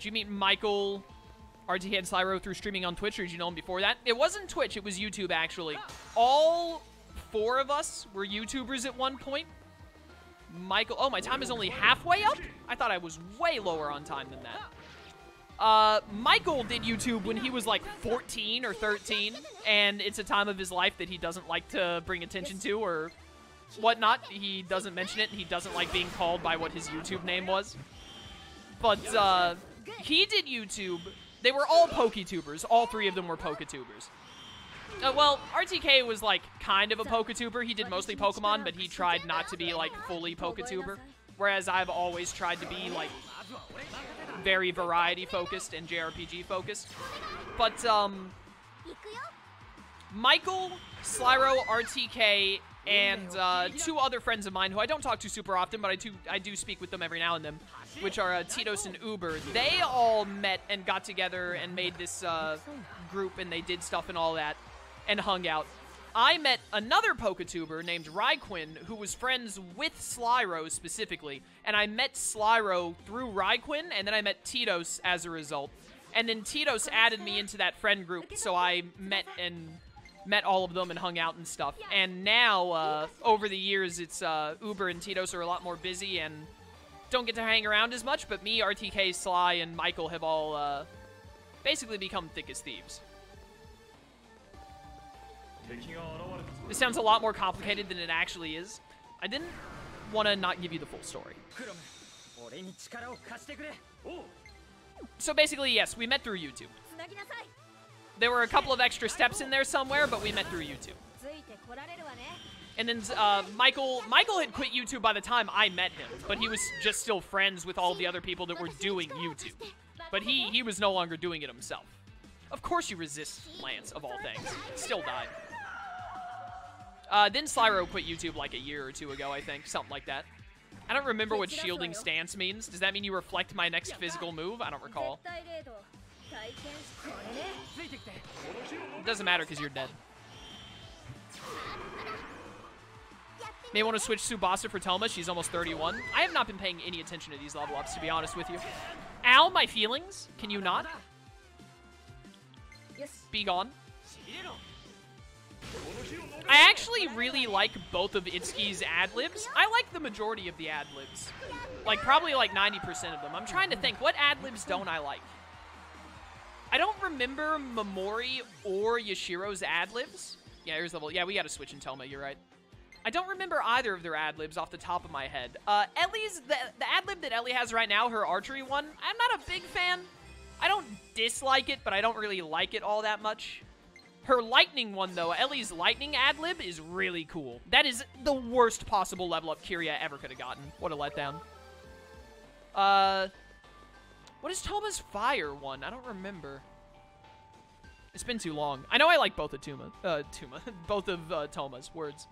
Did you meet Michael, RTK, and Slyro through streaming on Twitch, or did you know him before that? It wasn't Twitch, it was YouTube, actually. All 4 of us were YouTubers at one point. Michael... Oh, my time is only halfway up? I thought I was way lower on time than that. Michael did YouTube when he was like 14 or 13, and it's a time of his life that he doesn't like to bring attention to or whatnot. He doesn't mention it, and he doesn't like being called by what his YouTube name was. But, he did YouTube. They were all Poketubers. All 3 of them were Poketubers. Well, RTK was, like, kind of a Poketuber. He did mostly Pokemon, but he tried not to be, like, fully Poketuber. Whereas I've always tried to be, like, very variety-focused and JRPG-focused. But, Michael, Slyro, RTK, and 2 other friends of mine who I don't talk to super often, but I do speak with them every now and then, which are Titos and Uber. They all met and got together and made this group, and they did stuff and all that, and hung out. I met another Poketuber named Raiquin, who was friends with Slyro specifically, and I met Slyro through Raiquin, and then I met Titos as a result. And then Titos added me into that friend group, so I met all of them and hung out and stuff. And now, over the years, it's Uber and Titos are a lot more busy and don't get to hang around as much, but me, RTK, Sly, and Michael have all basically become thick as thieves. This sounds a lot more complicated than it actually is. I didn't want to not give you the full story. So basically, yes, we met through YouTube. There were a couple of extra steps in there somewhere, but we met through YouTube. And then Michael had quit YouTube by the time I met him, but he was just still friends with all the other people that were doing YouTube. But he was no longer doing it himself. Of course you resist Lance, of all things. Still died. Then Slyro quit YouTube like a year or 2 ago, I think. Something like that. I don't remember what shielding stance means. Does that mean you reflect my next physical move? I don't recall. It doesn't matter because you're dead. May want to switch Tsubasa for Toma. She's almost 31. I have not been paying any attention to these level ups, to be honest with you. Ow, my feelings. Can you not? Be gone. I actually really like both of Itsuki's ad-libs. I like the majority of the ad-libs. Like, probably like 90% of them. I'm trying to think, what ad-libs don't I like? I don't remember Momori or Yashiro's ad-libs. Yeah, here's level. Yeah, we gotta switch in Toma, you're right. I don't remember either of their ad-libs off the top of my head. Ellie's, the ad-lib that Ellie has right now, her archery one, I'm not a big fan. I don't dislike it, but I don't really like it all that much. Her lightning one, though, Ellie's lightning ad-lib is really cool. That is the worst possible level up Kiria ever could have gotten. What a letdown. What is Toma's fire one? I don't remember. It's been too long. I know I like both of both of Toma's words.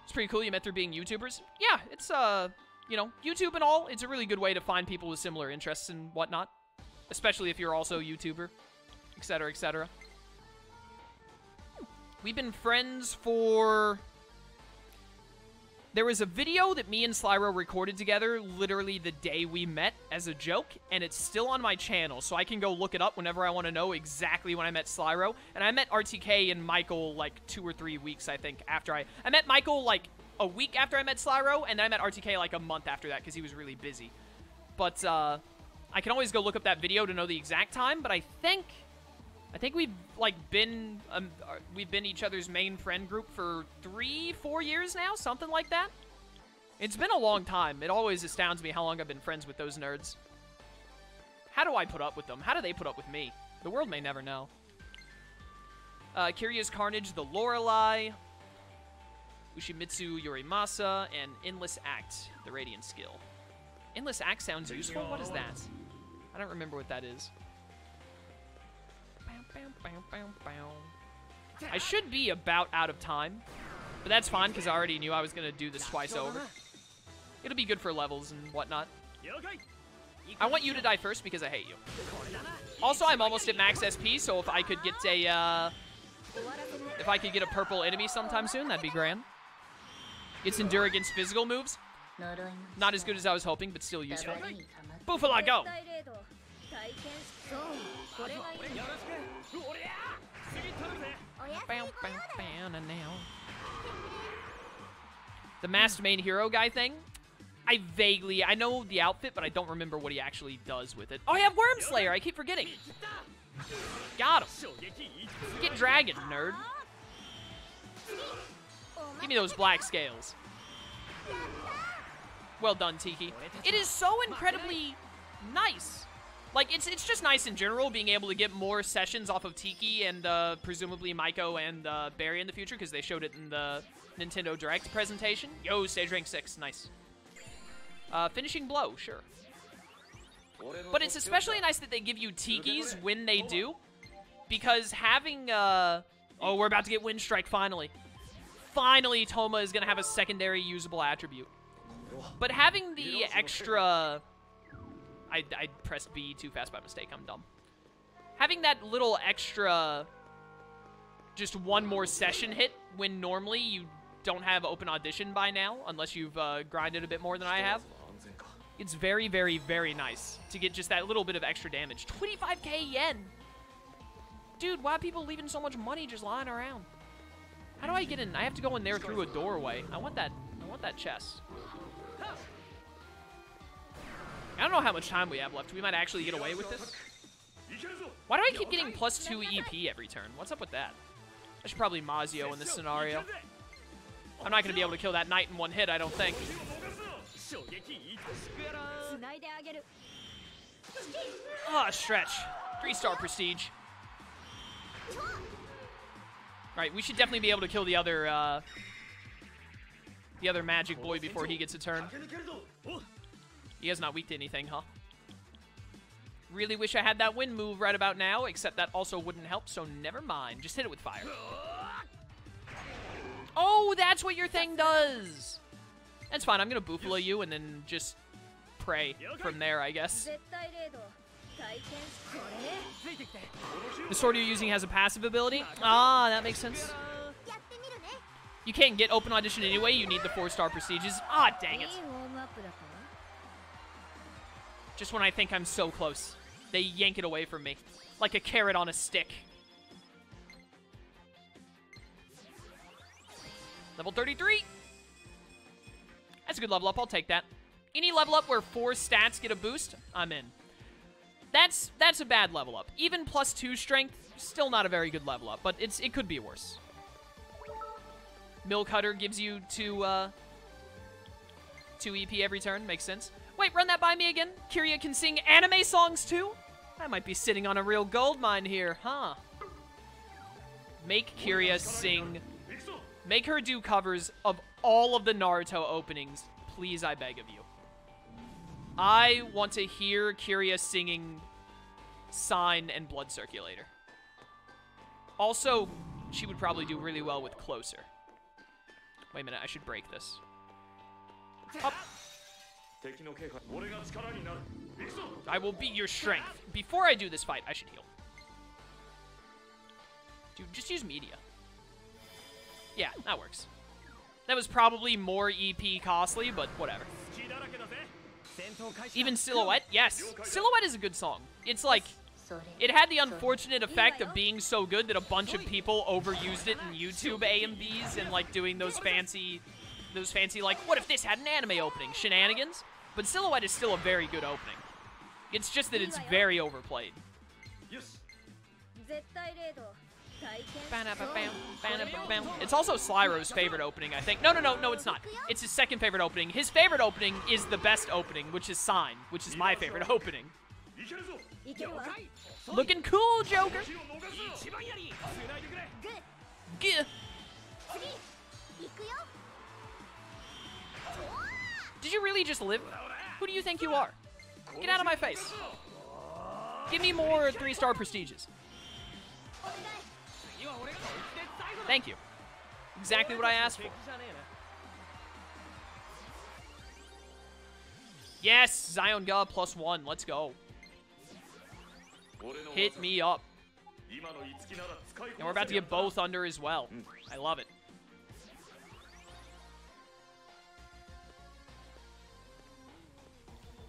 It's pretty cool you met through being YouTubers. Yeah, it's, you know, YouTube and all, it's a really good way to find people with similar interests and whatnot. Especially if you're also a YouTuber, etc., etc. We've been friends for... There was a video that me and Slyro recorded together literally the day we met as a joke, and it's still on my channel, so I can go look it up whenever I want to know exactly when I met Slyro. And I met RTK and Michael like 2 or 3 weeks, I think, after I met Michael like a week after I met Slyro, and then I met RTK like a month after that because he was really busy. But, I can always go look up that video to know the exact time, but I think we've, like, been each other's main friend group for 3-4 years now, something like that. It's been a long time. It always astounds me how long I've been friends with those nerds. How do I put up with them? How do they put up with me? The world may never know. Kiria's Carnage, the Lorelei, Ushimitsu Yorimasa, and Endless Act, the Radiant skill. Endless Act sounds useful? What is that? I don't remember what that is. I should be about out of time, but that's fine because I already knew I was going to do this twice over. It'll be good for levels and whatnot. I want you to die first because I hate you. Also, I'm almost at max SP, so if I could get a purple enemy sometime soon, that'd be grand. It's endure against physical moves. Not as good as I was hoping, but still useful. Buffalo, go! The masked main hero guy thing, I know the outfit, but I don't remember what he actually does with it. Oh, I have Worm Slayer, I keep forgetting. Got him. Get dragon, nerd. Give me those black scales. Well done, Tiki. It is so incredibly nice. Like, it's just nice in general being able to get more sessions off of Tiki and presumably Maiko and Barry in the future, because they showed it in the Nintendo Direct presentation. Yo, stage rank 6, nice. Finishing blow, sure. But it's especially nice that they give you Tikis when they do, because having, oh, we're about to get Wind Strike, finally. Finally, Toma is going to have a secondary usable attribute. But having the extra... I pressed B too fast by mistake, I'm dumb. Having that little extra, just one more session hit, when normally you don't have open audition by now, unless you've grinded a bit more than I have. It's very, very, very nice to get just that little bit of extra damage. 25k yen! Dude, why are people leaving so much money just lying around? How do I get in? I have to go in there through a doorway. I want that chest. I don't know how much time we have left. We might actually get away with this. Why do I keep getting +2 EP every turn? What's up with that? I should probably Mazio in this scenario. I'm not going to be able to kill that knight in one hit, I don't think. Ah, stretch. 3-star prestige. Alright, we should definitely be able to kill the other magic boy before he gets a turn. He is not weak to anything, huh? Really wish I had that wind move right about now, except that also wouldn't help, so never mind. Just hit it with fire. Oh, that's what your thing does! That's fine, I'm gonna Buffalo you and then just pray from there, I guess. The sword you're using has a passive ability? Ah, that makes sense. You can't get open audition anyway, you need the 4-star prestiges. Ah, dang it. Just when I think I'm so close, they yank it away from me. Like a carrot on a stick. Level 33. That's a good level up, I'll take that. Any level up where 4 stats get a boost, I'm in. That's a bad level up. Even +2 strength, still not a very good level up, but it could be worse. Mill Cutter gives you 2 EP every turn, makes sense. Wait, run that by me again. Kiria can sing anime songs too? I might be sitting on a real gold mine here, huh? Make Kiria sing. Make her do covers of all of the Naruto openings. Please, I beg of you. I want to hear Kiria singing Sign and Blood Circulator. Also, she would probably do really well with Closer. Wait a minute, I should break this. Up. I will be your strength. Before I do this fight, I should heal. Dude, just use media. Yeah, that works. That was probably more EP costly, but whatever. Even Silhouette? Yes. Silhouette is a good song. It's like, it had the unfortunate effect of being so good that a bunch of people overused it in YouTube AMVs and like doing those fancy like, what if this had an anime opening? Shenanigans? But Silhouette is still a very good opening. It's just that it's very overplayed. It's also Slyro's favorite opening, I think. No, it's not. It's his second favorite opening. His favorite opening is the best opening, which is Sign, which is my favorite opening. Looking cool, Joker! Gah. Did you really just live? Who do you think you are? Get out of my face. Give me more 3-star prestiges. Thank you. Exactly what I asked for. Yes, Zion God +1. Let's go. Hit me up. And we're about to get both under as well. I love it.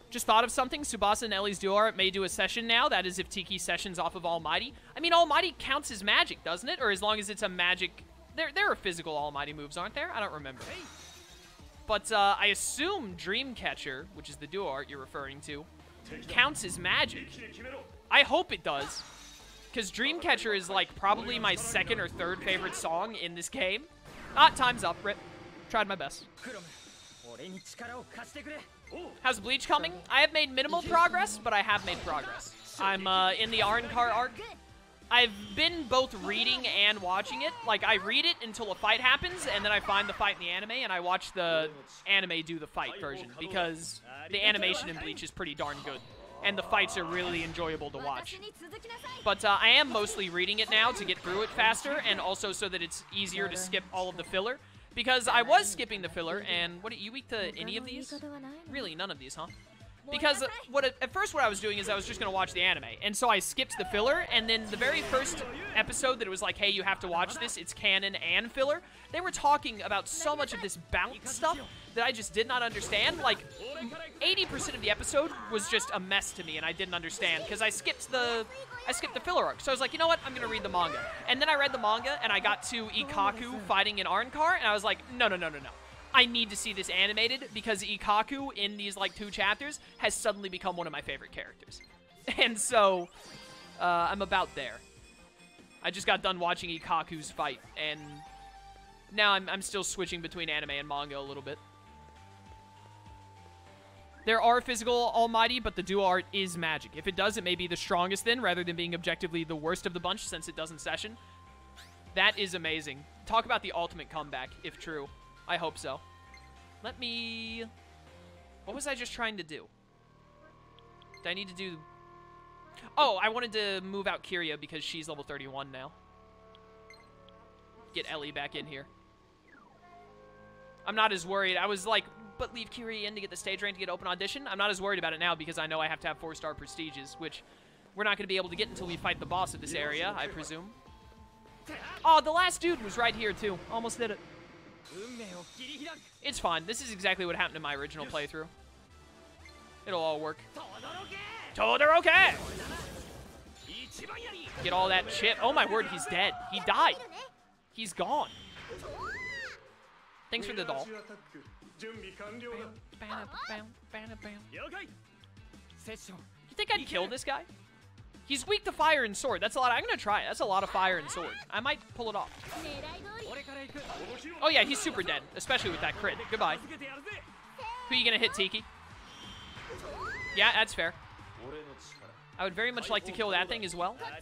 Just thought of something. Tsubasa and Ellie's duo art may do a session now. That is if Tiki sessions off of Almighty. I mean, Almighty counts as magic, doesn't it? Or as long as it's a magic... There are physical Almighty moves, aren't there? I don't remember. But I assume Dreamcatcher, which is the duo art you're referring to, counts as magic. I hope it does. Because Dreamcatcher is, like, probably my second or third favorite song in this game. Ah, time's up, Rip. Tried my best. How's Bleach coming? I have made minimal progress, but I have made progress. I'm in the Arrancar arc. I've been both reading and watching it. Like, I read it until a fight happens, and then I find the fight in the anime, and I watch the anime do the fight version, because the animation in Bleach is pretty darn good, and the fights are really enjoyable to watch. But I am mostly reading it now to get through it faster, and also so that it's easier to skip all of the filler. Because I was skipping the filler, and what, you weak to any of these? Really, none of these, huh? Because at first what I was doing is I was just going to watch the anime, and so I skipped the filler, and then the very first episode that it was like, hey, you have to watch this, it's canon and filler, they were talking about so much of this bounce stuff that I just did not understand. Like, 80% of the episode was just a mess to me, and I didn't understand, because I skipped the filler arc. So I was like, you know what, I'm going to read the manga. And then I read the manga, and I got to Ikkaku fighting in Arrancar, and I was like, no. I need to see this animated, because Ikkaku, in these, like, 2 chapters, has suddenly become one of my favorite characters. And so, I'm about there. I just got done watching Ikkaku's fight, and now I'm still switching between anime and manga a little bit. There are physical Almighty, but the duo art is magic. If it does, it may be the strongest then, rather than being objectively the worst of the bunch, since it doesn't session. That is amazing. Talk about the ultimate comeback, if true. I hope so. Let me... What was I just trying to do? Did I need to do... Oh, I wanted to move out Kiria because she's level 31 now. Get Ellie back in here. I'm not as worried. I was like, but leave Kiria in to get the stage rank to get open audition. I'm not as worried about it now because I know I have to have 4-star prestiges, which we're not going to be able to get until we fight the boss of this area, I presume. Oh, the last dude was right here, too. Almost did it. It's fine. This is exactly what happened in my original playthrough. It'll all work. Todoroki! Get all that chip. Oh my word, he's dead. He died. He's gone. Thanks for the doll. You think I'd kill this guy? He's weak to fire and sword. That's a lot. I'm going to try it. That's a lot of fire and sword. I might pull it off. Oh, yeah, he's super dead, especially with that crit. Goodbye. Who are you going to hit, Tiki? Yeah, that's fair. I would very much like to kill that thing as well. I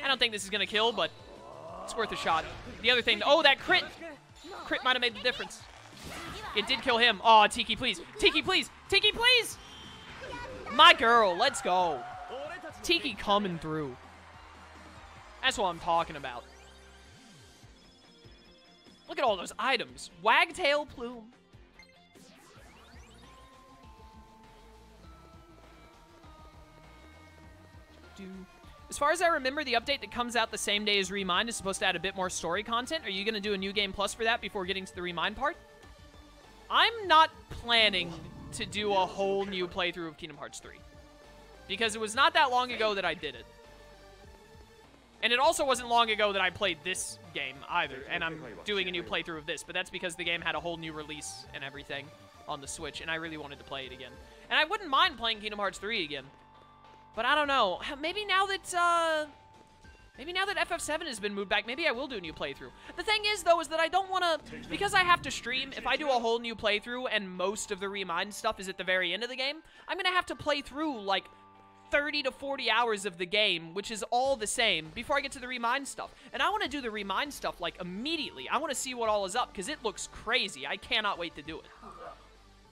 don't think this is going to kill, but it's worth a shot. The other thing... Oh, that crit! Crit might have made the difference. It did kill him. Oh, Tiki, please. Tiki, please. Tiki, please! My girl, let's go. Tiki coming through. That's what I'm talking about. Look at all those items. Wagtail plume. As far as I remember, the update that comes out the same day as Remind is supposed to add a bit more story content. Are you going to do a New Game Plus for that before getting to the Remind part? I'm not planning to do a whole new playthrough of Kingdom Hearts 3. Because it was not that long ago that I did it. And it also wasn't long ago that I played this game either. And I'm doing a new playthrough of this. But that's because the game had a whole new release and everything on the Switch. And I really wanted to play it again. And I wouldn't mind playing Kingdom Hearts 3 again. But I don't know. Maybe now that FF7 has been moved back, maybe I will do a new playthrough. The thing is, though, is that I don't want to... Because I have to stream, if I do a whole new playthrough and most of the Remind stuff is at the very end of the game, I'm going to have to play through, like, 30 to 40 hours of the game, which is all the same, before I get to the Remind stuff. And I want to do the Remind stuff, like, immediately. I want to see what all is up, because it looks crazy. I cannot wait to do it.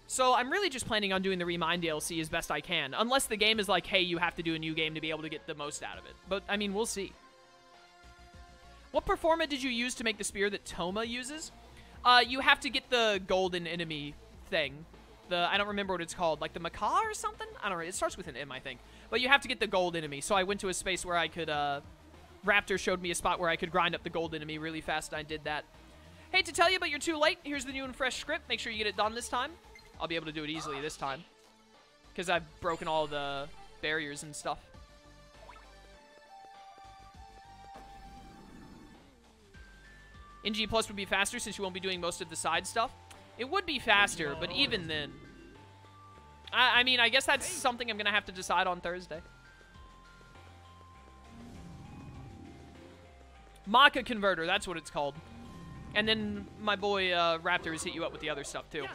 So I'm really just planning on doing the Remind DLC as best I can, unless the game is like, hey, you have to do a new game to be able to get the most out of it. But, I mean, we'll see. What Performa did you use to make the spear that Toma uses? You have to get the golden enemy thing. I don't remember what it's called, like the Macaw or something? I don't know, it starts with an M, I think. But you have to get the gold enemy, so I went to a space where I could, Raptor showed me a spot where I could grind up the gold enemy really fast, and I did that. Hate to tell you, but you're too late. Here's the new and fresh script. Make sure you get it done this time. I'll be able to do it easily this time, because I've broken all the barriers and stuff. In G Plus would be faster since you won't be doing most of the side stuff. It would be faster, but even then. I mean, I guess that's something I'm going to have to decide on Thursday. Maca Converter, that's what it's called. And then my boy Raptor has hit you up with the other stuff, too.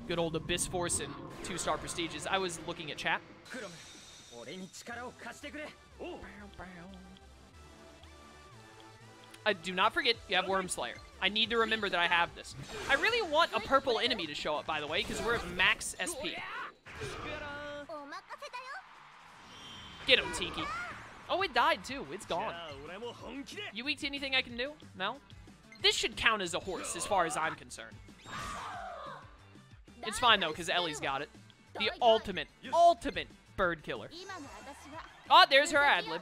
Good old Abyss Force and 2-star prestiges. I was looking at chat. Do not forget, you have Worm Slayer. I need to remember that I have this. I really want a purple enemy to show up, by the way, because we're at max SP. Get him, Tiki. Oh, it died, too. It's gone. You weak to anything I can do? No? This should count as a horse, as far as I'm concerned. It's fine, though, because Ellie's got it. The ultimate bird killer. Oh, there's her ad-lib.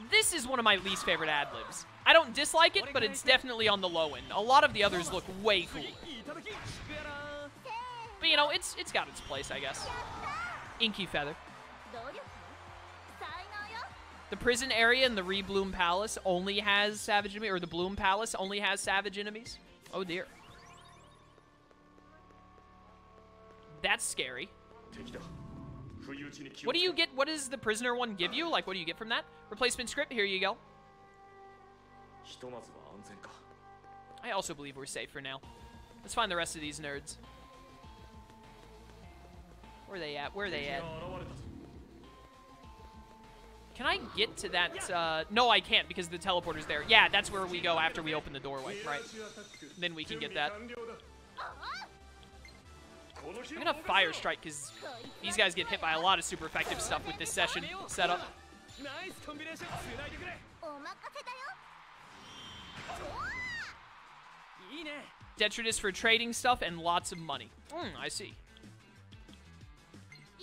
This is one of my least favorite ad-libs. I don't dislike it, but it's definitely on the low end. A lot of the others look way cooler. But, you know, it's got its place, I guess. Inky Feather. The prison area in the Rebloom Palace only has savage enemies, or the Bloom Palace only has savage enemies. Oh, dear. That's scary. What do you get? What does the prisoner one give you? Like, what do you get from that? Replacement script, here you go. I also believe we're safe for now. Let's find the rest of these nerds. Where are they at? Where are they at? Can I get to that? No, I can't because the teleporter's there. Yeah, that's where we go after we open the doorway, right? Then we can get that. I'm gonna Fire Strike because these guys get hit by a lot of super effective stuff with this session setup. Detritus for trading stuff and lots of money. I see.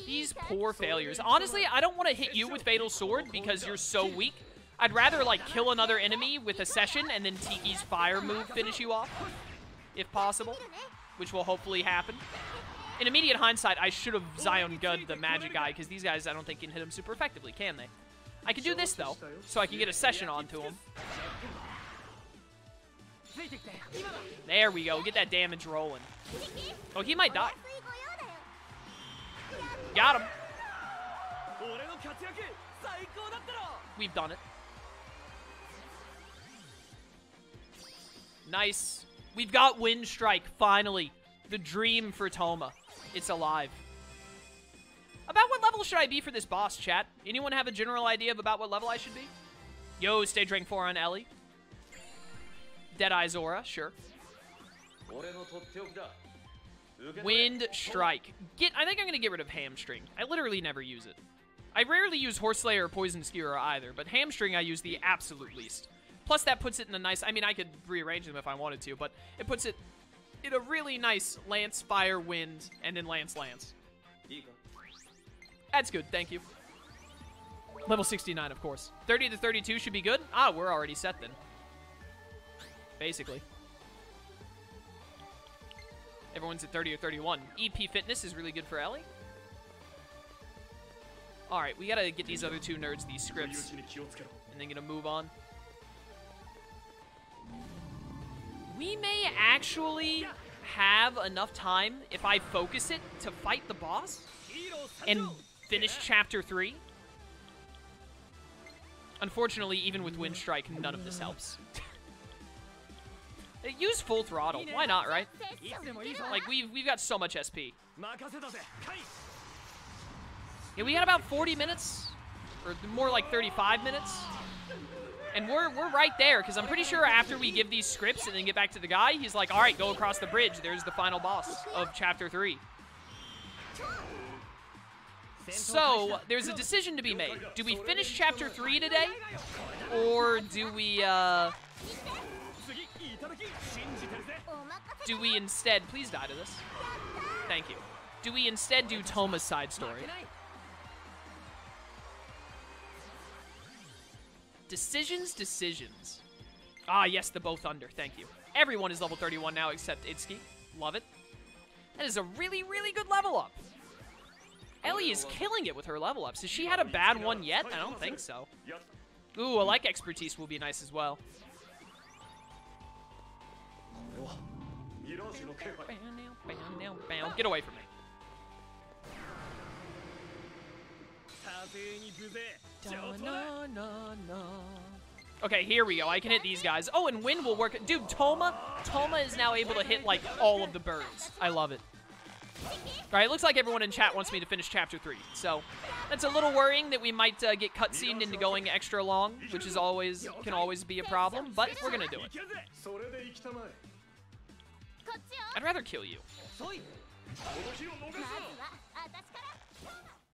These poor failures. Honestly, I don't want to hit you with Fatal Sword because you're so weak. I'd rather, like, kill another enemy with a session and then Tiki's fire move finish you off, if possible, which will hopefully happen. In immediate hindsight, I should have Zion Gunned the magic guy because these guys I don't think can hit him super effectively, can they? I can do this, though, so I can get a session onto him. There we go. Get that damage rolling. Oh, he might die. Got him. We've done it. Nice. We've got Wind Strike, finally. The dream for Toma. It's alive. About what level should I be for this boss, chat? Anyone have a general idea of about what level I should be? Yo, stage rank 4 on Ellie. Deadeye Zora, sure. Wind Strike. I think I'm going to get rid of Hamstring. I literally never use it. I rarely use Horseslayer or Poison Skewer either, but Hamstring I use the absolute least. Plus that puts it in a nice... I mean, I could rearrange them if I wanted to, but it puts it in a really nice Lance, Fire, Wind, and then Lance, Lance. That's good, thank you. Level 69, of course. 30 to 32 should be good. Ah, we're already set then. Basically. Everyone's at 30 or 31. EP Fitness is really good for Ellie. Alright, we gotta get these other two nerds these scripts. And then gonna move on. We may actually have enough time, if I focus it, to fight the boss and finish Chapter 3. Unfortunately, even with Wind Strike, none of this helps. Use full throttle. Why not, right? Like, we've got so much SP. Yeah, we got about 40 minutes. Or more like 35 minutes. And we're right there, because I'm pretty sure after we give these scripts and then get back to the guy, he's like, alright, go across the bridge. There's the final boss of Chapter 3. So, there's a decision to be made. Do we finish Chapter 3 today? Or do we, do we instead... Please die to this. Thank you. Do we instead do Toma's side story? Decisions. Ah, yes, the bow thunder. Thank you. Everyone is level 31 now except Itsuki. Love it. That is a really, really good level up. Ellie is killing it with her level ups. Has she had a bad one yet? I don't think so. Ooh, I like expertise will be nice as well. Get away from me. Okay, here we go. I can hit these guys. Oh, and wind will work. Dude, Toma is now able to hit, like, all of the birds. I love it. All right, it looks like everyone in chat wants me to finish Chapter 3. So, that's a little worrying that we might get cutscened into going extra long, which is can always be a problem, but we're gonna do it. I'd rather kill you.